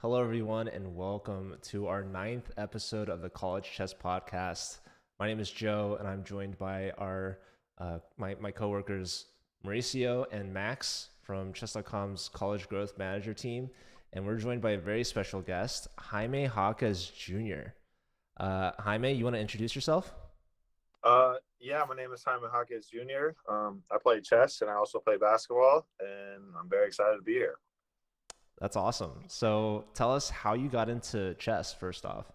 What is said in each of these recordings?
Hello, everyone, and welcome to our ninth episode of the College Chess Podcast. My name is Joe, and I'm joined by my coworkers Mauricio and Max from Chess.com's College Growth Manager team, and we're joined by a very special guest, Jaime Jaquez Jr. Jaime, you want to introduce yourself? Yeah, my name is Jaime Jaquez Jr. I play chess and I also play basketball, and I'm very excited to be here. That's awesome. So tell us how you got into chess first off.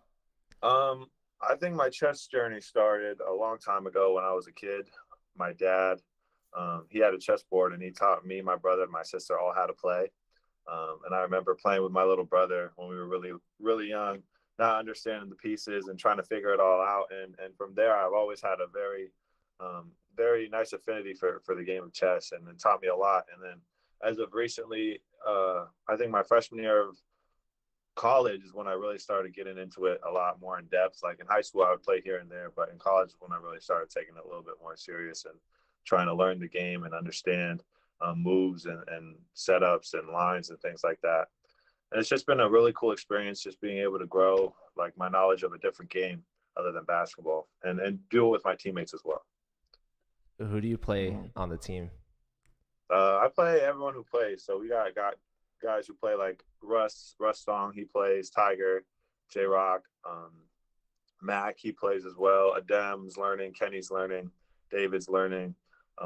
I think my chess journey started a long time ago when I was a kid. My dad, he had a chessboard and he taught me, my brother, and my sister all how to play. And I remember playing with my little brother when we were really, really young, not understanding the pieces and trying to figure it all out. And from there, I've always had a very nice affinity for the game of chess, and it taught me a lot. And then as of recently, I think my freshman year of college is when I really started getting into it a lot more in depth. Like in high school, I would play here and there, but in college, when I really started taking it a little bit more serious and trying to learn the game and understand moves and setups and lines and things like that. And it's just been a really cool experience, just being able to grow like my knowledge of a different game other than basketball, and do it with my teammates as well. Who do you play on the team? I play everyone who plays. So we got guys who play like Russ Song, he plays, Tiger, J Rock, Mac, he plays as well. Adem's learning, Kenny's learning, David's learning.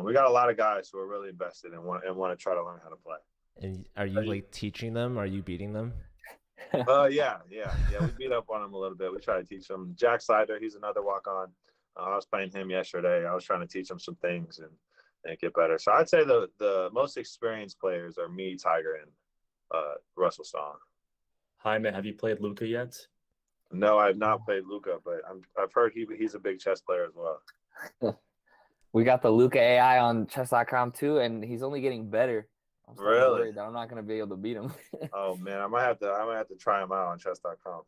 We got a lot of guys who are really invested and want to try to learn how to play. And are you like teaching them? Are you beating them? Yeah. We beat up on them a little bit. We try to teach them. Jack Sider, he's another walk on. I was playing him yesterday. I was trying to teach him some things and get better. So I'd say the most experienced players are me, Tiger, and Russell Song. Jaime, have you played Luca yet? No, I've not played Luca, but I've heard he's a big chess player as well. We got the Luca AI on chess.com too, and he's only getting better. I'm starting to worry that I'm not going to be able to beat him. Oh man, I might have to try him out on chess.com.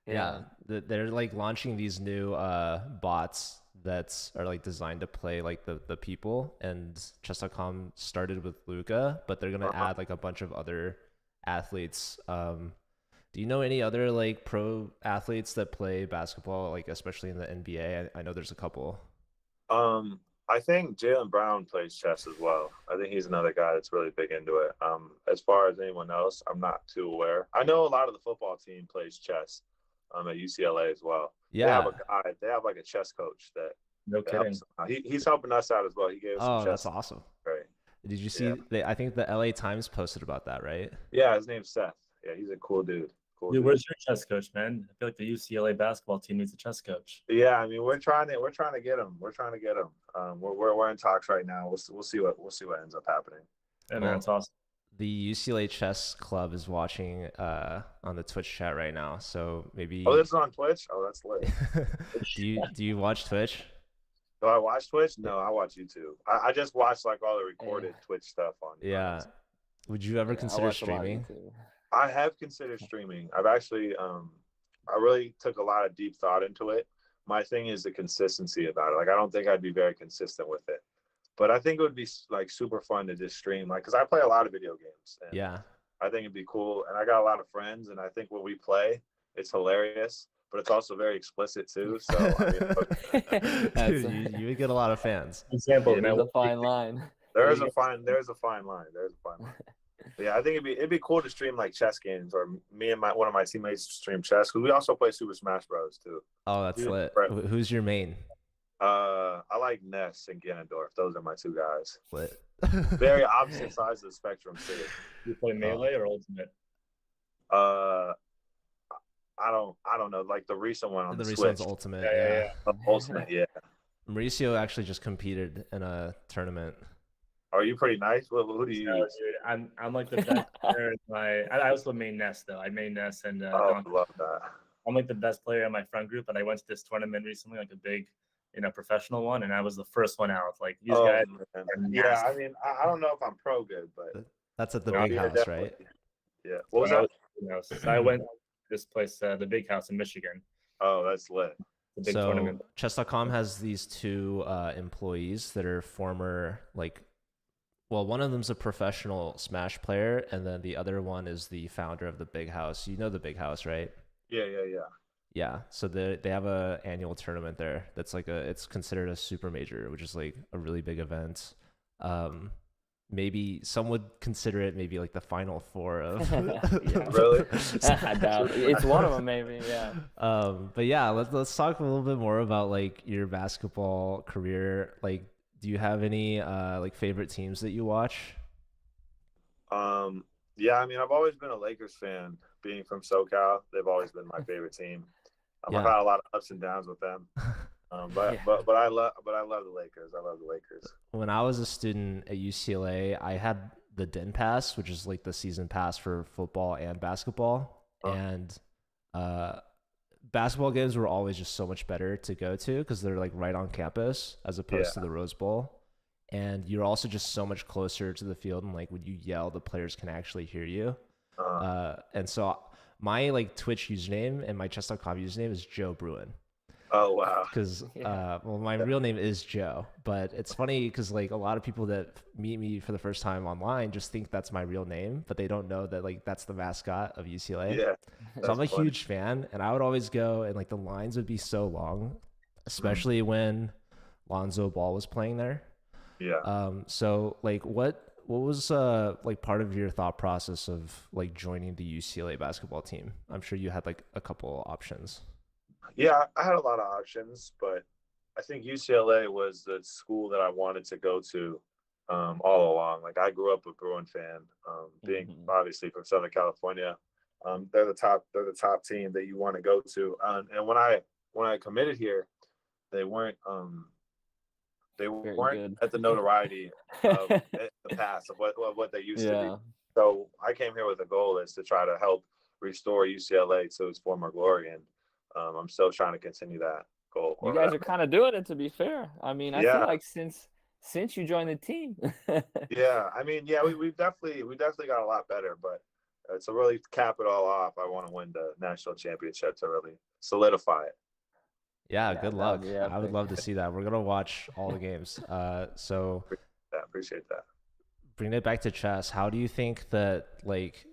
Yeah, they're like launching these new bots that are like designed to play like the people, and chess.com started with Luca, but they're gonna add like a bunch of other athletes. Do you know any other like pro athletes that play basketball, like especially in the NBA? I know there's a couple. I think Jaylen Brown plays chess as well. I think he's another guy that's really big into it. As far as anyone else, I'm not too aware. I know a lot of the football team plays chess at UCLA as well. Yeah. They have like a chess coach that. No kidding. He's helping us out as well. He gave us some chess. That's awesome. Right. Did you see? Yeah. I think the LA Times posted about that, right? Yeah, his name's Seth. Yeah, he's a cool dude. Dude, where's your chess coach, man? I feel like the UCLA basketball team needs a chess coach. Yeah, I mean we're trying to get him. We're in talks right now. We'll see what ends up happening. Yeah, man, that's awesome. The UCLA Chess Club is watching on the Twitch chat right now, so maybe. Oh, this is on Twitch. Oh, that's lit. do you watch Twitch? Do I watch Twitch? No, I watch YouTube. I just watch like all the recorded Twitch stuff on. Yeah. Would you ever consider streaming? I have considered streaming. I've actually, I really took a lot of deep thought into it. My thing is the consistency about it. Like, I don't think I'd be very consistent with it, but I think it would be like super fun to just stream. Like, cause I play a lot of video games. And yeah. I think it'd be cool. And I got a lot of friends, and I think when we play, it's hilarious, but it's also very explicit too. So I mean, you would get a lot of fans. Example, there's a fine line. There's a fine line. But yeah, I think it'd be cool to stream like chess games, or me and one of my teammates stream chess, because we also play Super Smash Bros. Too. Oh, that's lit. Who's your main? I like Ness and Ganondorf. Those are my two guys. Lit. Very opposite sides of the spectrum too. You play melee or ultimate? I don't know. Like the recent one on the recent Switch. one's ultimate. Yeah. Ultimate, yeah. Mauricio actually just competed in a tournament. Are you pretty nice? Who do you use? Dude, I'm like the best player in I also main Ness though. I main Ness and I love that. I'm like the best player in my friend group, and I went to this tournament recently, like a big, professional one, and I was the first one out. Like these guys. Yeah, I mean, I don't know if I'm pro good, but that's at the big house, definitely. Right? Yeah. What was that? I went to this place, the Big House in Michigan. Oh, that's lit. The big so tournament. Chess.com has these two employees that are former like Well, one of them's a professional Smash player, and then the other one is the founder of the Big House. You know the Big House, right? Yeah. Yeah. So they have a annual tournament there. That's like it's considered a super major, which is like a really big event. Um, Maybe some would consider it maybe like the final four of. Yeah. Really? I doubt it. It's one of them, maybe. Yeah. But yeah, let's talk a little bit more about like your basketball career. Like, do you have any like favorite teams that you watch? Yeah, I mean, I've always been a Lakers fan. Being from SoCal, they've always been my favorite team. I've had a lot of ups and downs with them. But Yeah. I love the Lakers. I love the Lakers. When I was a student at UCLA, I had the Den Pass, which is like the season pass for football and basketball. And basketball games were always just so much better to go to because they're like right on campus as opposed to the Rose Bowl. And you're also just so much closer to the field, and like when you yell, the players can actually hear you. And so my like Twitch username and my chess.com username is Joe Bruin. Oh wow! Because well, my real name is Joe, but it's funny because like a lot of people that meet me for the first time online just think that's my real name, but they don't know that like that's the mascot of UCLA. Yeah. So I'm a huge fan, and I would always go, and like the lines would be so long, especially when Lonzo Ball was playing there. Yeah. So like what was like part of your thought process of like joining the UCLA basketball team? I'm sure you had like a couple options. Yeah, I had a lot of options, but I think UCLA was the school that I wanted to go to all along. Like I grew up a Bruin fan, being obviously from Southern California. They're the top team that you want to go to. And when I committed here, they weren't at the notoriety of the past of what they used to be. So I came here with a goal is to try to help restore UCLA to its former glory, and I'm still trying to continue that goal. You guys are kind of doing it, to be fair. I mean, I feel like since you joined the team. Yeah, I mean, yeah, we definitely got a lot better, but to really cap it all off, I want to win the national championship to really solidify it. Yeah, good luck. I would love to see that. We're gonna watch all the games. So appreciate that. Bringing it back to chess, how do you think that like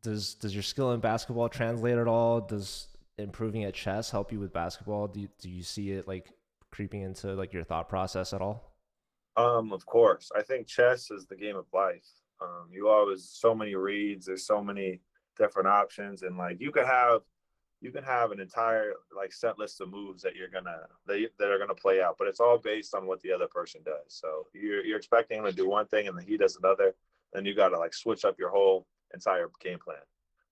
does your skill in basketball translate at all? Does improving at chess help you with basketball? Do you see it like creeping into like your thought process at all? Of course. I think chess is the game of life. You always so many reads, there's so many different options, and like you can have an entire like set list of moves that that are gonna play out, but it's all based on what the other person does. So you're expecting him to do one thing and then he does another, then you gotta like switch up your whole entire game plan.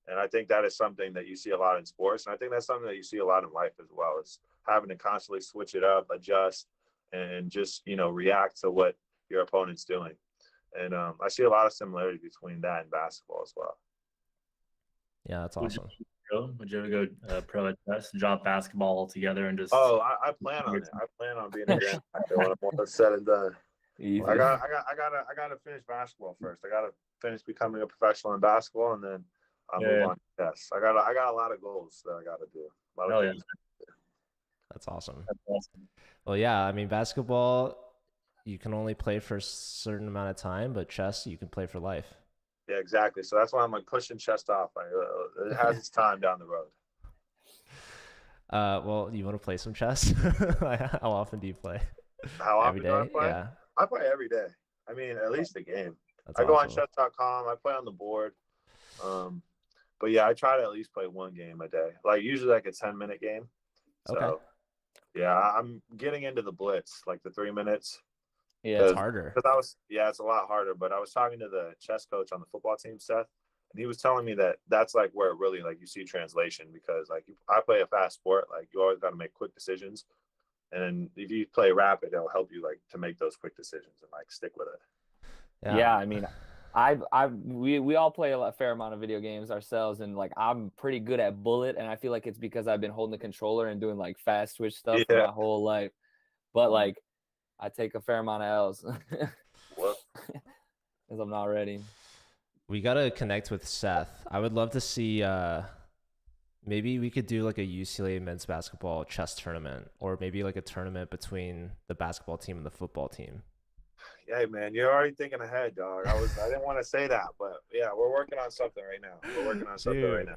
And I think that is something that you see a lot in sports. And I think that's something that you see a lot in life as well, is having to constantly switch it up, adjust, and just, react to what your opponent's doing. And I see a lot of similarities between that and basketball as well. Yeah, that's awesome. Would you ever go pro at chess, drop basketball altogether and just? Oh, I plan on it. I plan on being a grandmaster when I'm all said and done. I gotta finish basketball first. I gotta finish becoming a professional in basketball, and then I'll move on to chess. I got a lot of goals that I gotta do. A lot of things. That's awesome. Well, yeah, I mean basketball, you can only play for a certain amount of time, but chess you can play for life. Yeah, exactly. So that's why I'm like pushing chess off. It has its time down the road. Well, you want to play some chess? How often do you play? How often every day? Do I play? Yeah. I play every day. I mean, at least a game. That's go awesome. on chess.com. I play on the board. But yeah, I try to at least play one game a day. Like usually like a 10-minute game. So okay. Yeah, I'm getting into the blitz, like the 3 minutes. Yeah, it's harder. It's a lot harder. But I was talking to the chess coach on the football team, Seth, and he was telling me that that's like where it really like you see translation, because like I play a fast sport, like you always got to make quick decisions, and if you play rapid, it'll help you like to make those quick decisions and like stick with it. Yeah, I mean, we all play a fair amount of video games ourselves, and like I'm pretty good at bullet, and I feel like it's because I've been holding the controller and doing like fast switch stuff for my whole life. But like I take a fair amount of L's because I'm not ready. We gotta connect with Seth. I would love to see. Maybe we could do like a UCLA men's basketball chess tournament, or maybe like a tournament between the basketball team and the football team. Hey man, you're already thinking ahead, dog. I didn't want to say that, but yeah, we're working on something right now. We're working on something right now.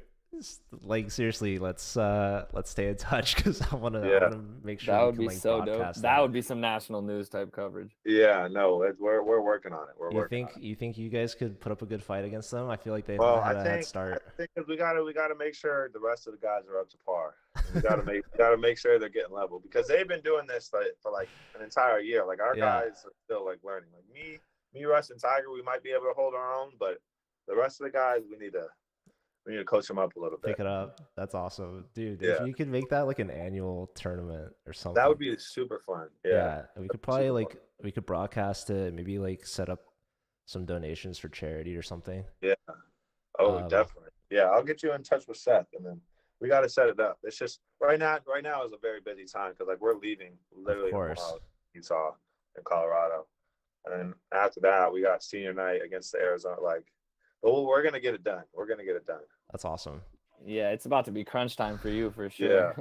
Like seriously, let's stay in touch because I wanna make sure That we would can be like so dope. broadcast That would be some national news type coverage. Yeah, no, we're working on it. We're working on it. You think you guys could put up a good fight against them? I feel like they've Well, had a head start. I think 'cause we gotta make sure the rest of the guys are up to par. We gotta make sure they're getting level because they've been doing this for like an entire year. Like our guys are still like learning. Like me, Russ, and Tiger, we might be able to hold our own, but the rest of the guys, we need to coach them up a little bit. Pick it up. That's awesome, dude. Yeah. If you could make that like an annual tournament or something, That would be super fun. Yeah, we could probably we could broadcast it. Maybe like set up some donations for charity or something. Yeah. Oh, definitely. Yeah, I'll get you in touch with Seth, and then we got to set it up. It's just right now is a very busy time because like we're leaving literally tomorrow, Utah and Colorado, and then after that we got senior night against the Arizona. Like, but we're gonna get it done. We're gonna get it done. That's awesome. Yeah, it's about to be crunch time for you for sure.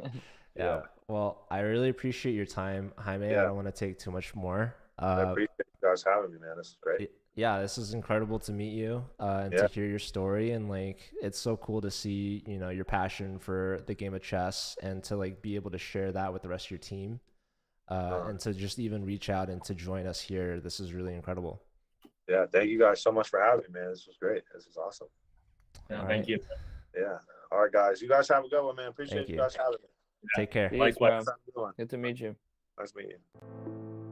Yeah. Well, I really appreciate your time, Jaime. I don't want to take too much more. I appreciate you guys having me, man. This is great. Yeah, this is incredible to meet you and to hear your story. And like, it's so cool to see, your passion for the game of chess and to like be able to share that with the rest of your team and to just even reach out and to join us here. This is really incredible. Yeah, thank you guys so much for having me, man. This was great. This is awesome. Yeah, thank you. Yeah. All right, guys. You guys have a good one, man. Appreciate you guys having me. Take care. Likewise. Good Good to meet you. Nice meeting you.